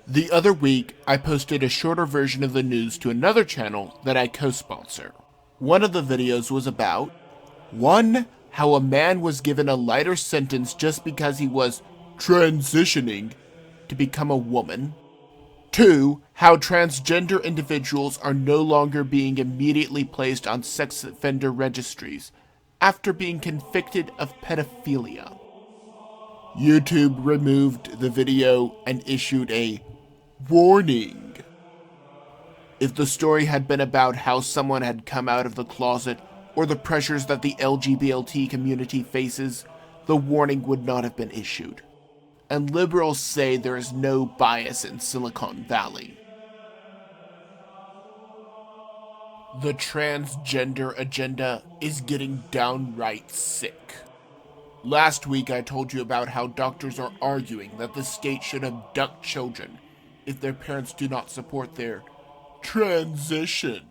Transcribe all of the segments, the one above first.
The other week, I posted a shorter version of the news to another channel that I co-sponsor. One of the videos was about 1. How a man was given a lighter sentence just because he was transitioning to become a woman. 2. How transgender individuals are no longer being immediately placed on sex offender registries after being convicted of pedophilia. YouTube removed the video and issued a warning. If the story had been about how someone had come out of the closet or the pressures that the LGBT community faces, the warning would not have been issued. And liberals say there is no bias in Silicon Valley. The transgender agenda is getting downright sick. Last week I told you about how doctors are arguing that the state should abduct children if their parents do not support their transition.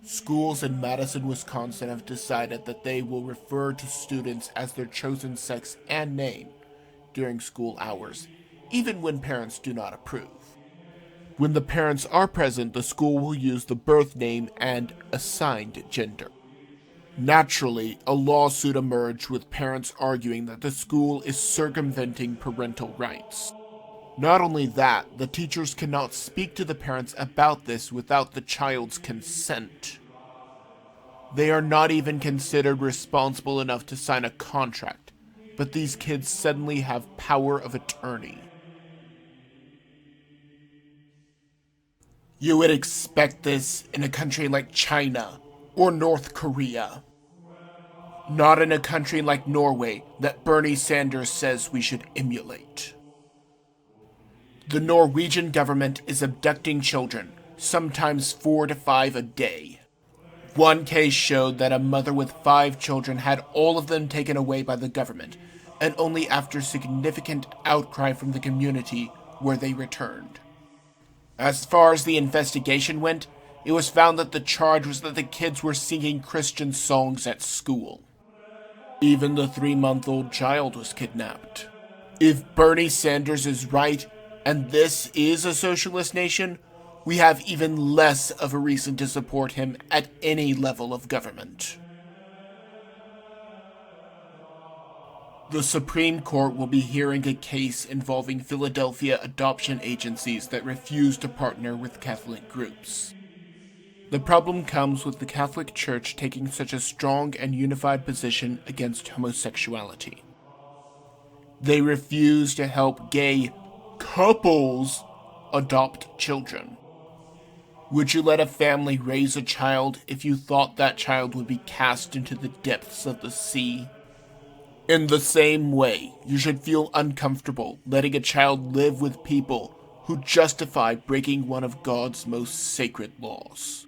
Schools in Madison, Wisconsin have decided that they will refer to students as their chosen sex and name during school hours, even when parents do not approve. When the parents are present, the school will use the birth name and assigned gender. Naturally, a lawsuit emerged with parents arguing that the school is circumventing parental rights. Not only that, the teachers cannot speak to the parents about this without the child's consent. They are not even considered responsible enough to sign a contract, but these kids suddenly have power of attorney. You would expect this in a country like China or North Korea. Not in a country like Norway that Bernie Sanders says we should emulate. The Norwegian government is abducting children, sometimes 4 to 5 a day. One case showed that a mother with 5 children had all of them taken away by the government, and only after significant outcry from the community were they returned. As far as the investigation went, it was found that the charge was that the kids were singing Christian songs at school. Even the 3-month-old child was kidnapped. If Bernie Sanders is right, and this is a socialist nation, we have even less of a reason to support him at any level of government. The Supreme Court will be hearing a case involving Philadelphia adoption agencies that refuse to partner with Catholic groups. The problem comes with the Catholic Church taking such a strong and unified position against homosexuality. They refuse to help gay couples adopt children. Would you let a family raise a child if you thought that child would be cast into the depths of the sea? In the same way, you should feel uncomfortable letting a child live with people who justify breaking one of God's most sacred laws.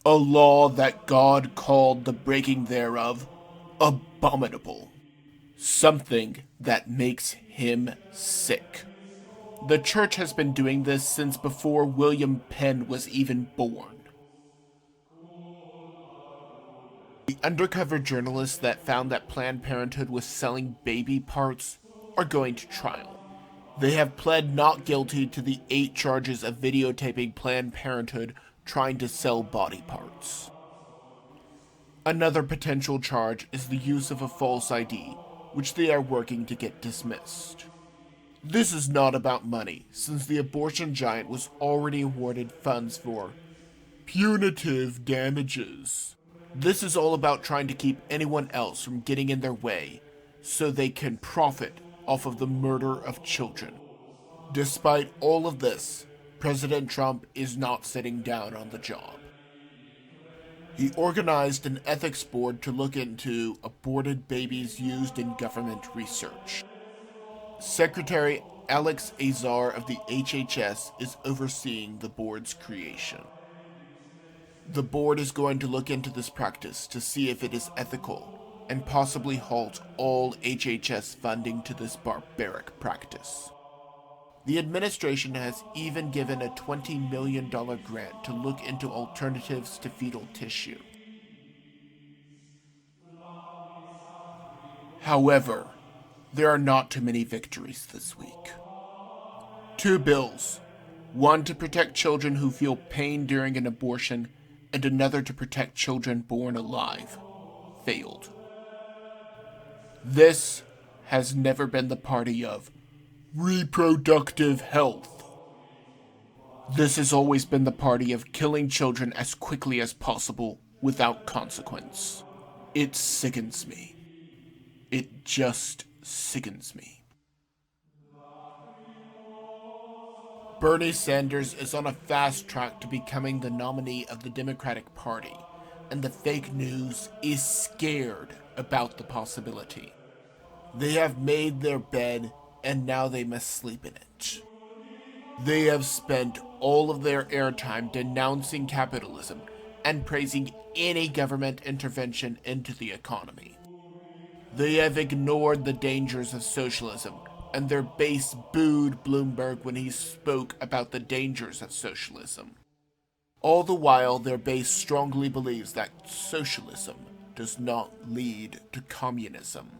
A law that God called the breaking thereof abominable. Something that makes him sick. The church has been doing this since before William Penn was even born. The undercover journalists that found that Planned Parenthood was selling baby parts are going to trial. They have pled not guilty to the 8 charges of videotaping Planned Parenthood trying to sell body parts. Another potential charge is the use of a false ID, which they are working to get dismissed. This is not about money, since the abortion giant was already awarded funds for punitive damages. This is all about trying to keep anyone else from getting in their way, so they can profit off of the murder of children. Despite all of this, President Trump is not sitting down on the job. He organized an ethics board to look into aborted babies used in government research. Secretary Alex Azar of the HHS is overseeing the board's creation. The board is going to look into this practice to see if it is ethical and possibly halt all HHS funding to this barbaric practice. The administration has even given a $20 million grant to look into alternatives to fetal tissue. However, there are not too many victories this week. 2 bills, One to protect children who feel pain during an abortion, and another to protect children born alive, failed. This has never been the party of reproductive health. This has always been the party of killing children as quickly as possible without consequence. It sickens me. It just sickens me. Bernie Sanders is on a fast track to becoming the nominee of the Democratic Party, and the fake news is scared about the possibility. They have made their bed, and now they must sleep in it. They have spent all of their airtime denouncing capitalism and praising any government intervention into the economy. They have ignored the dangers of socialism, and their base booed Bloomberg when he spoke about the dangers of socialism. All the while, their base strongly believes that socialism does not lead to communism.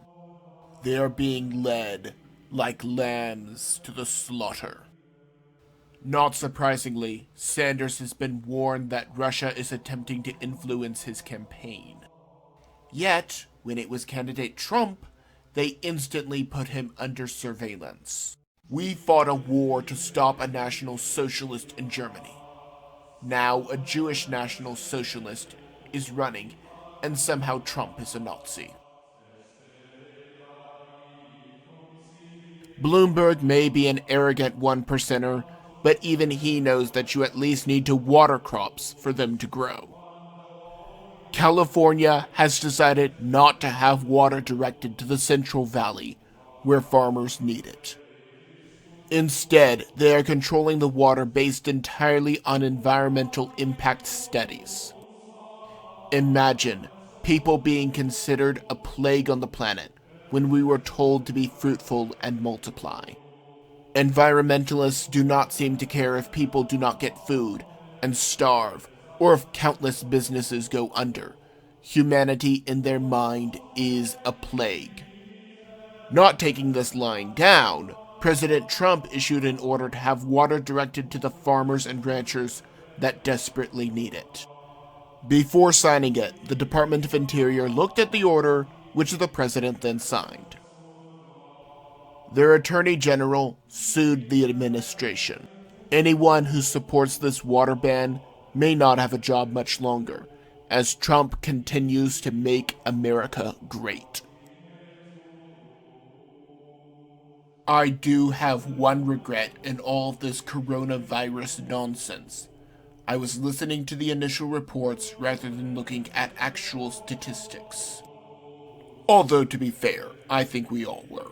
They are being led like lambs to the slaughter. Not surprisingly, Sanders has been warned that Russia is attempting to influence his campaign. Yet, when it was candidate Trump, they instantly put him under surveillance. We fought a war to stop a National Socialist in Germany. Now a Jewish National Socialist is running, and somehow Trump is a Nazi. Bloomberg may be an arrogant one-percenter, but even he knows that you at least need to water crops for them to grow. California has decided not to have water directed to the Central Valley, where farmers need it. Instead, they are controlling the water based entirely on environmental impact studies. Imagine people being considered a plague on the planet when we were told to be fruitful and multiply. Environmentalists do not seem to care if people do not get food and starve, or if countless businesses go under. Humanity in their mind is a plague. Not taking this line down, President Trump issued an order to have water directed to the farmers and ranchers that desperately need it. Before signing it, the Department of Interior looked at the order, which the president then signed. Their attorney general sued the administration. Anyone who supports this water ban may not have a job much longer, as Trump continues to make America great. I do have one regret in all of this coronavirus nonsense. I was listening to the initial reports rather than looking at actual statistics. Although, to be fair, I think we all were.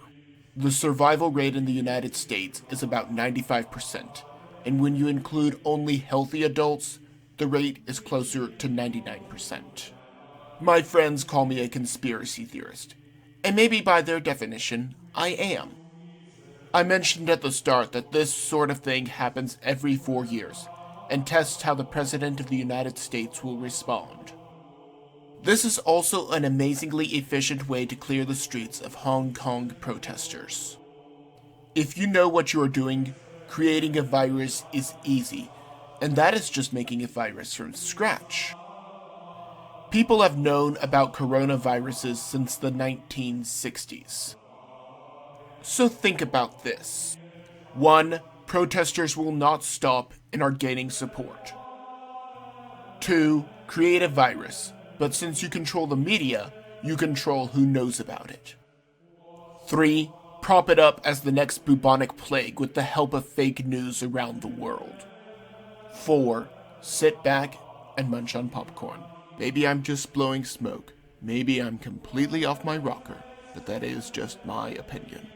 The survival rate in the United States is about 95%, and when you include only healthy adults, the rate is closer to 99%. My friends call me a conspiracy theorist, and maybe by their definition, I am. I mentioned at the start that this sort of thing happens every 4 years, and tests how the President of the United States will respond. This is also an amazingly efficient way to clear the streets of Hong Kong protesters. If you know what you are doing, creating a virus is easy, and that is just making a virus from scratch. People have known about coronaviruses since the 1960s. So think about this. 1. Protesters will not stop and are gaining support. 2. Create a virus. But since you control the media, you control who knows about it. 3. Prop it up as the next bubonic plague with the help of fake news around the world. 4. Sit back and munch on popcorn. Maybe I'm just blowing smoke. Maybe I'm completely off my rocker, but that is just my opinion.